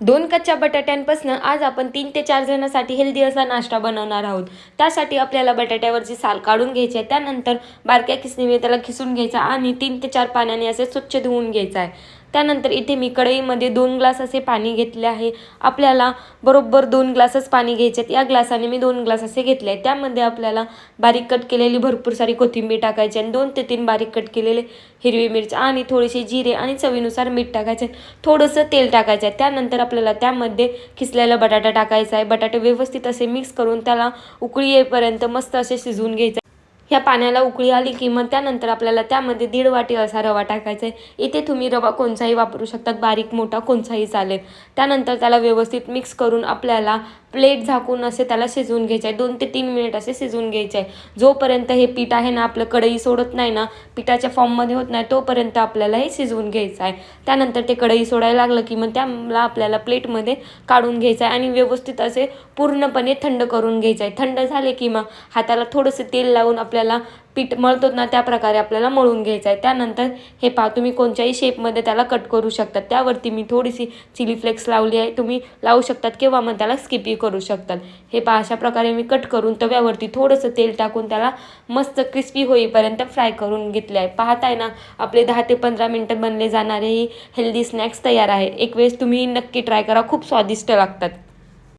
2 कच्च्या बटाट्यांपासून आज आपण 3 ते 4 जणांसाठी हेल्दी असा नाश्ता बनवणार आहोत. त्यासाठी आपल्याला बटाट्यावरची साल काढून घ्यायची आहे. त्यानंतर बारक्या खिसणीने त्याला खिसून घ्यायचा आणि 3 ते 4 पाण्याने असे स्वच्छ धुवून घ्यायचं आहे. त्यानंतर इथे मी कढईमध्ये 2 ग्लास असे पाणी घेतले आहे. आपल्याला बरोबर 2 ग्लासच पाणी घ्यायचे आहेत. या ग्लासाने मी 2 ग्लास असे घेतले आहे. त्यामध्ये आपल्याला बारीक कट केलेली भरपूर सारी कोथिंबीर टाकायची आणि 2 ते 3 बारीक कट केलेले हिरवी मिरची आणि थोडीशी जिरे आणि चवीनुसार मीठ टाकायचे. थोडंसं तेल टाकायचं आहे. त्यानंतर आपल्याला त्यामध्ये खिसलेला बटाटा टाकायचा आहे. बटाटे व्यवस्थित असे मिक्स करून त्याला उकळी येईपर्यंत मस्त असे शिजवून घ्यायचे. ह्या पाण्याला उकळी आली की मग त्यानंतर आपल्याला त्यामध्ये 1.5 वाटी असा रवा टाकायचा आहे. इथे तुम्ही रवा कोणताही वापरू शकतात, बारीक मोठा कोणताही चालेल. त्यानंतर त्याला व्यवस्थित मिक्स करून आपल्याला प्लेट झाकून असे त्याला शिजवून घ्यायचं आहे. 2 ते 3 मिनिट असे शिजवून घ्यायचे आहे. जोपर्यंत हे पीठ आहे ना आपलं कढई सोडत नाही ना, पिठाच्या फॉर्ममध्ये होत नाही, तोपर्यंत आपल्याला हे शिजवून घ्यायचं आहे. त्यानंतर ते कढई सोडायला लागलं की मग त्याला आपल्याला प्लेटमध्ये काढून घ्यायचं आहे आणि व्यवस्थित असे पूर्णपणे थंड करून घ्यायचं आहे. थंड झाले की मग हाताला थोडंसं तेल लावून आपल्याला पीठ मळतो ना त्या प्रकारे आपल्याला मळून घ्यायचं आहे. त्यानंतर हे पहा तुम्ही कोणत्याही शेपमध्ये त्याला कट करू शकतात. त्यावरती मी थोडीशी चिली फ्लेक्स लावली आहे, तुम्ही लावू शकतात किंवा मग त्याला स्किपही करू शकतात. हे पहा अशा प्रकारे मी कट करून तव्यावरती थोडंसं तेल टाकून त्याला मस्त क्रिस्पी होईपर्यंत फ्राय करून घेतले आहे. पाहताय ना आपले 10 ते 15 मिनटं बनले जाणारे ही हेल्दी स्नॅक्स तयार आहे. एक वेळेस तुम्ही नक्की ट्राय करा, खूप स्वादिष्ट लागतात.